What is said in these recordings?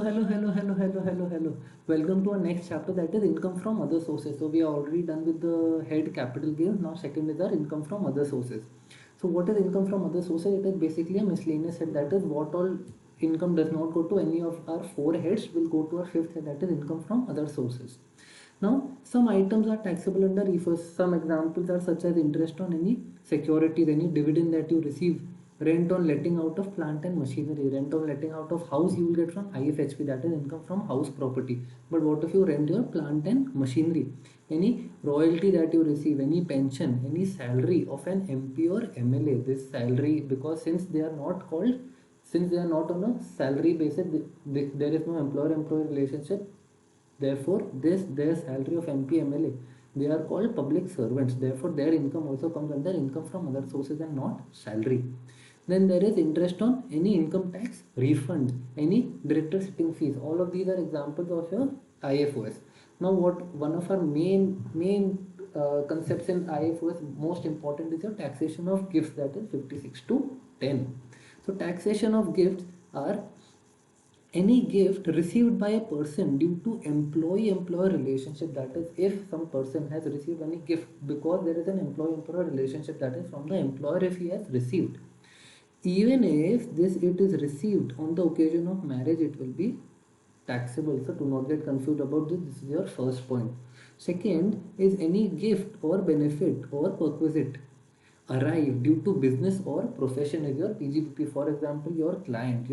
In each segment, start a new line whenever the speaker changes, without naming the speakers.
Hello. Welcome to our next chapter, that is income from other sources. So we are already done with the head capital gains. Now second is our income from other sources. So what is income from other sources? It is basically a miscellaneous head, that is what all income does not go to any of our four heads will go to our fifth head, that is income from other sources. Now some items are taxable under EFOS. Some examples are such as interest on any securities, any dividend that you receive, rent on letting out of plant and machinery, rent on letting out of house you will get from IFHP, that is income from house property. But what if you rent your plant and machinery? Any royalty that you receive, any pension, any salary of an MP or MLA, this salary, because since they are not on a salary basis, there is no employer-employee relationship. Therefore, their salary of MP MLA, they are called public servants. Therefore, their income also comes under income from other sources and not salary. Then there is interest on any income tax refund, any director sitting fees. All of these are examples of your IFOS. Now, what one of our main concepts in IFOS, most important, is your taxation of gifts, that is 56 to 10. So taxation of gifts are any gift received by a person due to employee-employer relationship, that is if some person has received any gift because there is an employee-employer relationship, that is from the employer if he has received, even if it is received on the occasion of marriage, it will be taxable. So do not get confused about this is your first point. Second is any gift or benefit or perquisite arrive due to business or profession is your PGBP. For example, your client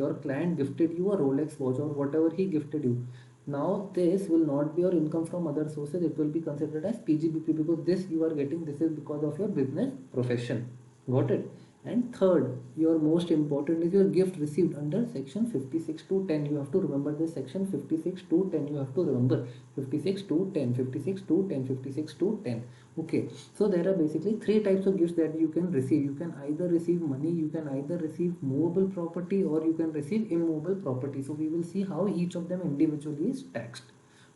gifted you a Rolex watch or whatever he gifted you. Now this will not be your income from other sources, it will be considered as PGBP, because this you are getting, this is because of your business profession. Got it? And third, your most important, is your gift received under section 56 to 10. You have to remember this section 56 to 10. You have to remember 56 to 10, 56 to 10, 56 to 10. Okay, so there are basically three types of gifts that you can receive. You can either receive money, you can either receive movable property, or you can receive immovable property. So we will see how each of them individually is taxed.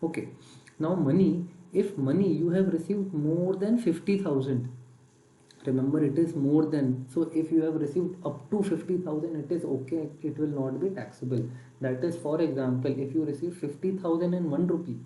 Okay, now money, if money you have received more than 50,000, remember it is more than, so if you have received up to 50,000, it is okay, it will not be taxable. That is, for example, if you receive 50,000 and 1 rupee,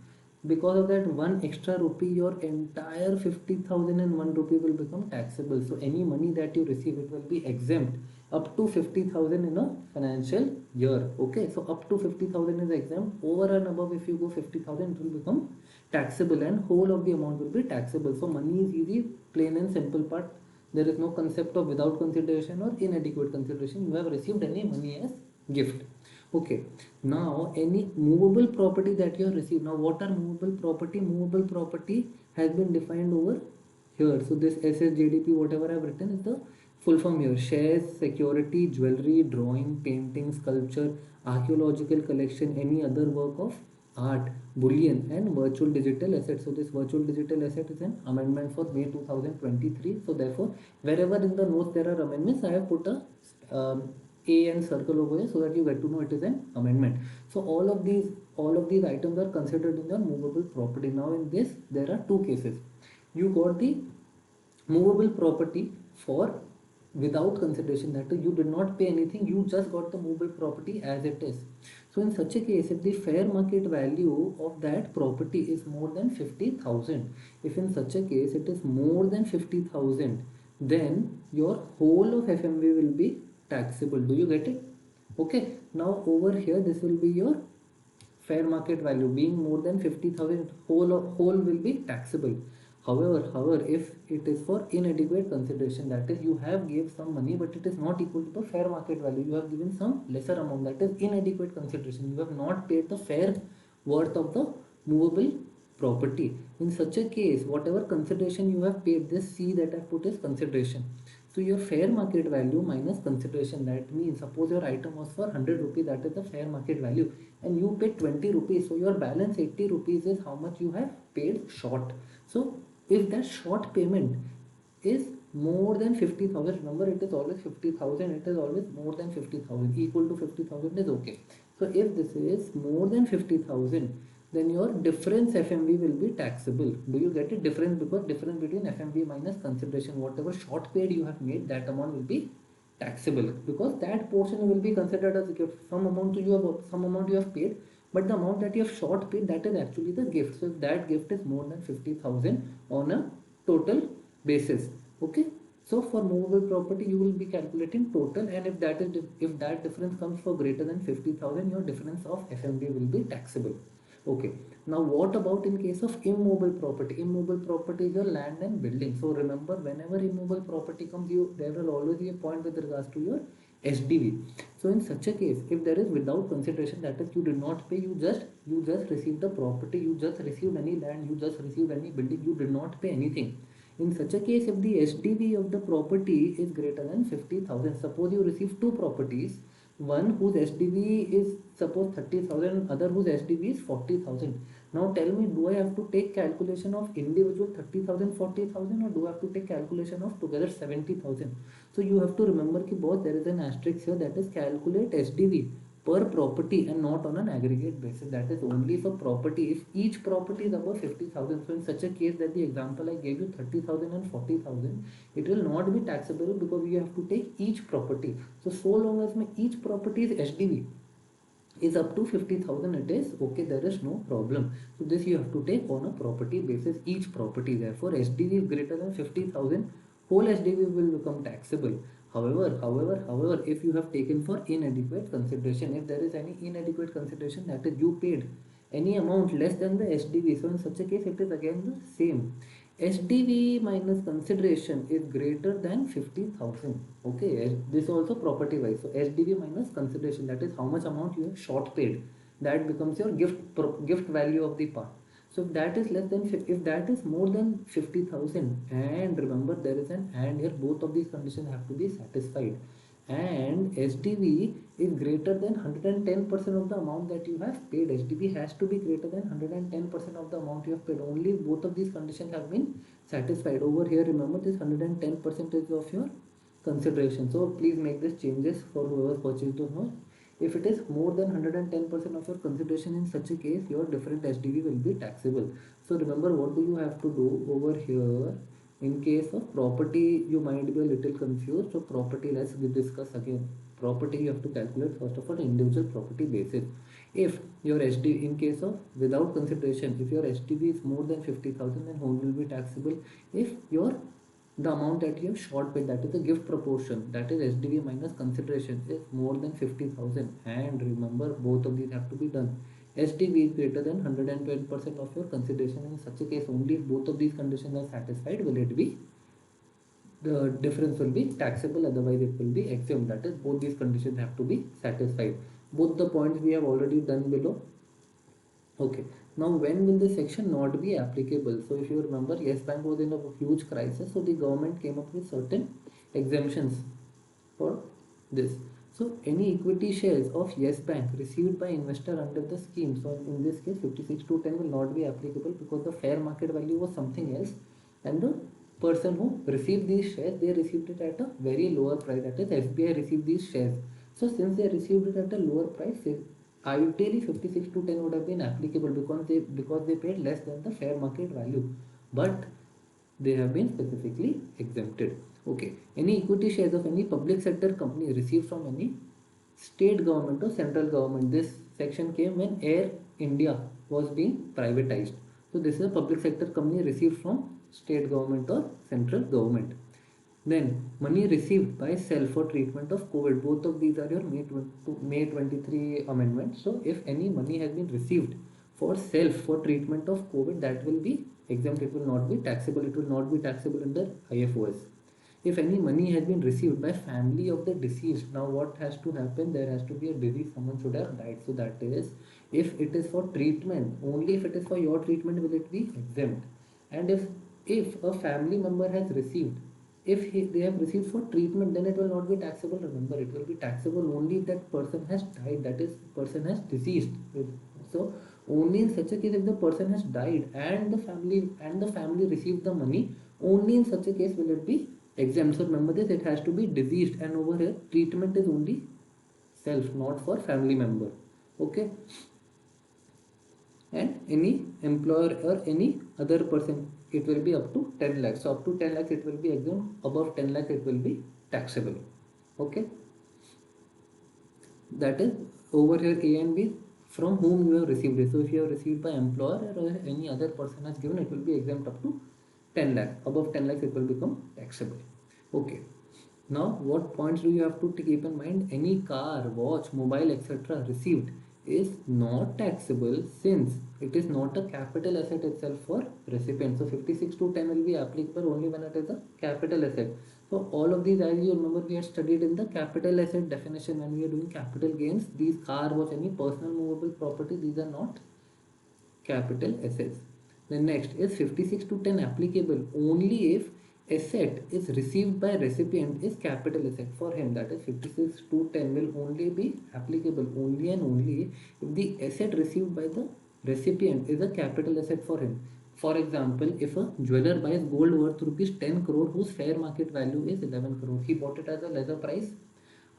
because of that one extra rupee, your entire 50,000 and 1 rupee will become taxable. So any money that you receive, it will be exempt up to 50,000 in a financial year. Okay, so up to 50,000 is exempt. Over and above, if you go 50,000, it will become taxable, and whole of the amount will be taxable. So money is easy, plain and simple part. There is no concept of without consideration or inadequate consideration. You have received any money as gift. Okay, now any movable property that you have received. Now what are movable property? Movable property has been defined over here. So this SSJDP, whatever I have written, is the full form here: shares, security, jewelry, drawing, painting, sculpture, archaeological collection, any other work of art, bullion, and virtual digital asset. So this virtual digital asset is an amendment for May 2023. So therefore, wherever in the notes there are amendments, I have put a A and circle over here so that you get to know it is an amendment. So all of these items are considered in your movable property. Now in this there are two cases. You got the movable property for without consideration, that is, you did not pay anything, you just got the movable property as it is. So in such a case, if the fair market value of that property is more than 50,000, if in such a case it is more than 50,000, then your whole of FMV will be taxable. Do you get it? Okay, now over here this will be your fair market value. Being more than 50,000, whole will be taxable. However, if it is for inadequate consideration, that is, you have gave some money but it is not equal to the fair market value, you have given some lesser amount, that is inadequate consideration, you have not paid the fair worth of the movable property. In such a case, whatever consideration you have paid, this C that I put is consideration. So your fair market value minus consideration, that means suppose your item was for 100 rupees, that is the fair market value, and you paid 20 rupees, so your balance 80 rupees is how much you have paid short. So if that short payment is more than 50,000, remember it is always 50,000, it is always more than 50,000, equal to 50,000 is okay. So if this is more than 50,000, then your difference FMV will be taxable. Do you get it? Difference, because difference between FMV minus consideration, whatever short paid you have made, that amount will be taxable, because that portion will be considered as a gift. Some amount you have paid, but the amount that you have short paid, that is actually the gift. So if that gift is more than 50,000 on a total basis, okay. So for movable property you will be calculating total, and if that difference comes for greater than 50,000, your difference of FMV will be taxable. Okay. Now what about in case of immobile property? Immobile property is your land and building. So remember, whenever immobile property comes, there will always be a point with regards to your SDV. So in such a case, if there is without consideration, that is you did not pay, you just received the property, you just received any land, you just received any building, you did not pay anything. In such a case, if the SDV of the property is greater than 50,000, suppose you receive two properties, one whose SDV is suppose 30,000, other whose SDV is 40,000. Now tell me, do I have to take calculation of individual 30,000, 40,000, or do I have to take calculation of together 70,000? So you have to remember कि both there is an asterisk here, that is calculate SDV per property and not on an aggregate basis. That is only for property. If each property is above 50,000, so in such a case that the example I gave you 30,000 and 40,000, it will not be taxable because you have to take each property. So long as each property is SDV is up to 50,000, it is okay, there is no problem. So this you have to take on a property basis, each property. Therefore SDV greater than 50,000, whole SDV will become taxable. However, if you have taken for inadequate consideration, if there is any inadequate consideration, that is you paid any amount less than the SDV, so in such a case it is again the same. SDV minus consideration is greater than 50,000. Okay, this also property wise. So SDV minus consideration, that is how much amount you have short paid, that becomes your gift value of the part. So if that is less than, if that is more than 50,000, and remember there is an and here, both of these conditions have to be satisfied, and SDV is greater than 110% of the amount that you have paid. SDV has to be greater than 110% of the amount you have paid. Only both of these conditions have been satisfied. Over here, remember this 110% of your consideration. So please make these changes for whoever purchased those notes. If it is more than 110% of your consideration, in such a case, your different SDV will be taxable. So remember, what do you have to do over here? In case of property, you might be a little confused. So property, let's discuss again. Property, you have to calculate first of all individual property basis. If your SDV, in case of without consideration, if your SDV is more than 50,000, then home will be taxable. If your the amount that you have short paid, that is the gift proportion, that is SDV minus consideration, is more than 50,000, and remember both of these have to be done. SDV is greater than 112% of your consideration. In such a case, only if both of these conditions are satisfied will it be, the difference will be taxable, otherwise it will be exempt. That is, both these conditions have to be satisfied. Both the points we have already done below. Okay, now when will this section not be applicable? So if you remember, Yes Bank was in a huge crisis, so the government came up with certain exemptions for this. So any equity shares of Yes Bank received by investor under the scheme, so in this case 56(2)(10) will not be applicable because the fair market value was something else, and the person who received these shares, they received it at a very lower price, that is SBI received these shares. So since they received it at a lower price, ideally 56(2)(10) would have been applicable because they paid less than the fair market value, but they have been specifically exempted. Okay, any equity shares of any public sector company received from any state government or central government, this section came when Air India was being privatized. So this is a public sector company received from state government or central government. Then money received by self for treatment of COVID. Both of these are your May 23 amendments. So if any money has been received for self for treatment of COVID, that will be exempt. It will not be taxable. It will not be taxable under IFOS. If any money has been received by family of the deceased, now what has to happen? There has to be a disease. Someone should have died. So that is, if it is for treatment, only if it is for your treatment will it be exempt. And if a family member has received, if they have received for treatment, then it will not be taxable. Remember, it will be taxable only if that person has died, that is person has deceased. So only in such a case, if the person has died and the family received the money, only in such a case will it be exempt. So remember this, it has to be deceased, and over here treatment is only self, not for family member. Okay, and any employer or any other person, it will be up to 10 lakhs. So up to 10 lakhs it will be exempt, above 10 lakhs it will be taxable. Okay, that is over here A and B from whom you have received it. So if you have received by employer or any other person has given, it will be exempt up to 10 lakh. Above 10 lakhs, it will become taxable. Okay. Now, what points do you have to keep in mind? Any car, watch, mobile, etc. received is not taxable since it is not a capital asset itself for recipient. So 56 to 10 will be applicable only when it is a capital asset. So all of these, as you remember, we had studied in the capital asset definition when we are doing capital gains. These car, watch, any personal movable property, these are not capital assets. The next is 56 to 10 applicable only if asset is received by recipient is capital asset for him. That is 56 to 10 will only be applicable only and only if the asset received by the recipient is a capital asset for him. For example, if a jeweler buys gold worth rupees 10 crore whose fair market value is 11 crore, he bought it as a lesser price.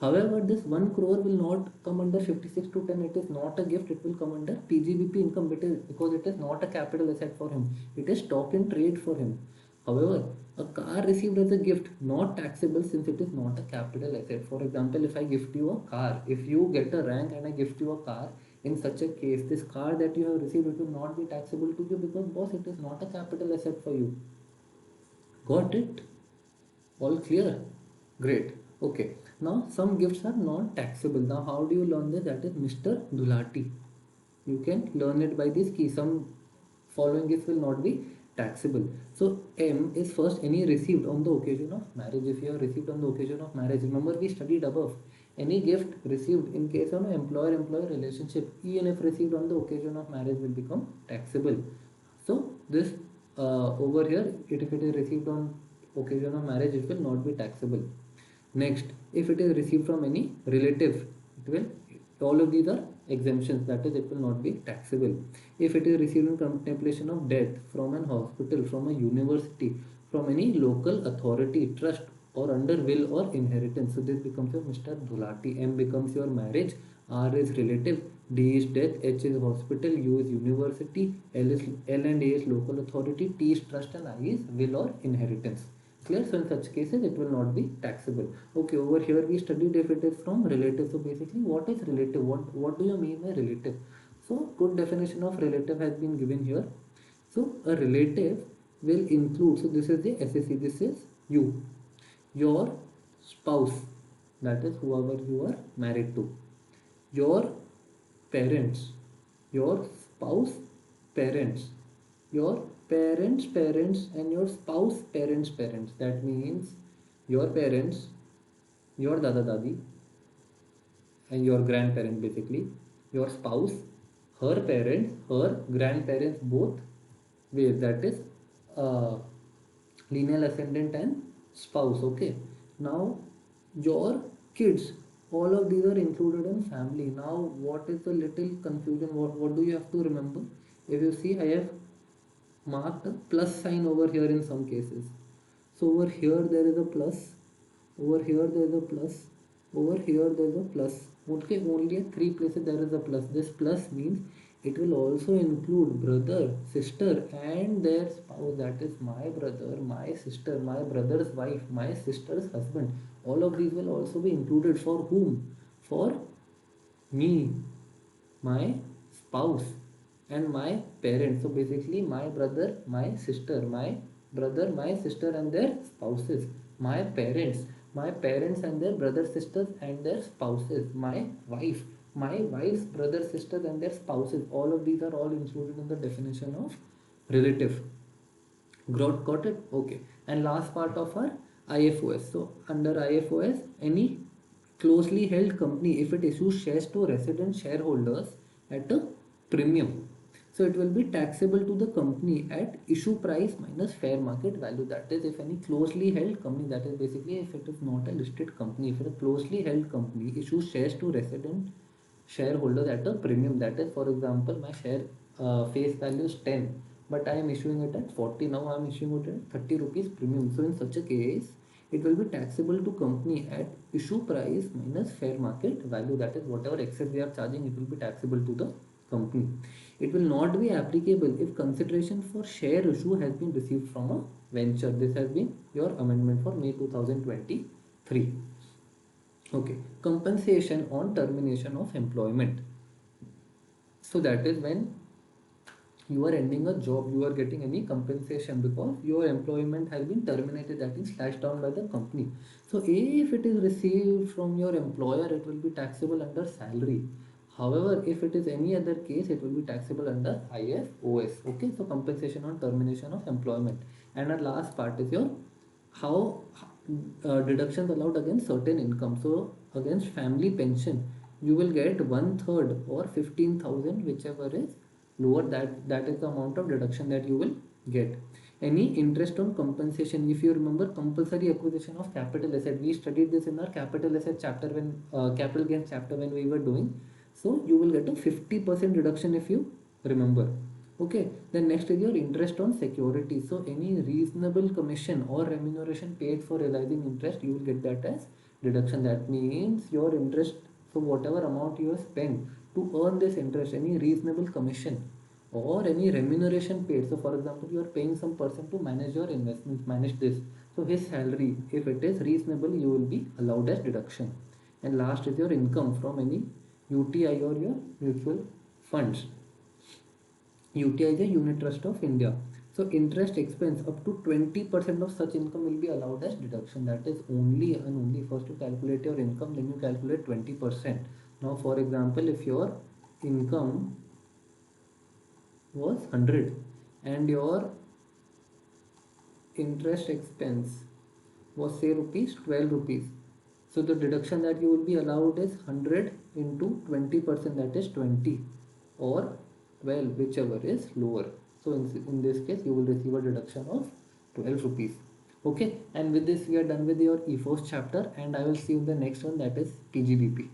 However, this 1 crore will not come under 56 to 10. It is not a gift. It will come under PGBP income because it is not a capital asset for him. It is stock in trade for him. However, a car received as a gift not taxable since it is not a capital asset. For example, if I gift you a car, if you get a rank and I gift you a car, in such a case, this car that you have received, it will not be taxable to you because boss, it is not a capital asset for you. Got it? All clear? Great. Okay. Now some gifts are not taxable. Now how do you learn this? That is Mr. Dulati. You can learn it by this key. Some following gifts will not be taxable. So M is first any received on the occasion of marriage. If you have received on the occasion of marriage, remember we studied above. Any gift received in case of an employer-employee relationship, even if received on the occasion of marriage, will become taxable. So this over here, if it is received on occasion of marriage, it will not be taxable. Next, if it is received from any relative, it will, all of these are exemptions, that is it will not be taxable. If it is received in contemplation of death from an hospital, from a university, from any local authority, trust or under will or inheritance, so this becomes your Mr. Dhulati. M becomes your marriage, R is relative, D is death, H is hospital, U is university, L and A is local authority, T is trust and I is will or inheritance. Clear? So in such cases it will not be taxable. Okay, over here we studied if it is from relative. So basically what is relative? What do you mean by relative? So good definition of relative has been given here. So a relative will include, so this is the SSC, this is you, your spouse, that is whoever you are married to, your parents, your spouse parents, your parents and your spouse parents. That means your parents, your dada dadi and your grandparents, basically your spouse, her parents, her grandparents, both ways, that is uh, lineal ascendant and spouse. Okay, now your kids, all of these are included in family. Now what is the little confusion? What do you have to remember? If you see, I have marked a plus sign over here in some cases. So over here there is a plus, over here there is a plus, over here there is a plus. Okay, only at three places there is a plus. This plus means it will also include brother, sister and their spouse. That is my brother, my sister, my brother's wife, my sister's husband. All of these will also be included. For whom? For me, my spouse and my parents. So basically my brother, my sister, my brother, my sister and their spouses, my parents and their brothers, sisters and their spouses, my wife, my wife's brothers, sisters and their spouses. All of these are all included in the definition of relative. Got it? Okay. And last part of our IFOS. So under IFOS, any closely held company, if it issues shares to resident shareholders at a premium, so it will be taxable to the company at issue price minus fair market value. That is, if any closely held company, that is basically if it is not a listed company, if it is a closely held company issues shares to resident shareholders at a premium, that is, for example, my share face value is 10, but I am issuing it at 40. Now I am issuing it at 30 rupees premium. So in such a case, it will be taxable to company at issue price minus fair market value. That is, whatever excess they are charging, it will be taxable to the company. It will not be applicable if consideration for share issue has been received from a venture. This has been your amendment for May 2023. Okay, compensation on termination of employment. So that is when you are ending a job, you are getting any compensation because your employment has been terminated, that is slashed down by the company. So if it is received from your employer, it will be taxable under salary. However, if it is any other case, it will be taxable under IFOS. Okay, so compensation on termination of employment. And our last part is your how deductions allowed against certain income. So against family pension, you will get one third or 15,000, whichever is lower, that is the amount of deduction that you will get. Any interest on compensation, if you remember compulsory acquisition of capital asset, we studied this in our capital asset chapter, when capital gains chapter, when we were doing. So you will get a 50% reduction if you remember. Okay, then next is your interest on security. So any reasonable commission or remuneration paid for realizing interest, you will get that as deduction. That means your interest, so whatever amount you have spent to earn this interest, any reasonable commission or any remuneration paid. So for example, you are paying some person to manage your investments, manage this. So his salary, if it is reasonable, you will be allowed as deduction. And last is your income from any UTI or your mutual funds. UTI is a unit trust of India. So interest expense up to 20% of such income will be allowed as deduction. That is only and only, first you calculate your income, then you calculate 20%. Now for example, if your income was 100 and your interest expense was say rupees 12 rupees, so the deduction that you will be allowed is 100 into 20%, that is 20, or 12, whichever is lower. So in this case you will receive a deduction of 12 rupees. Okay, and with this we are done with your EFOS chapter, and I will see you in the next one, that is PGBP.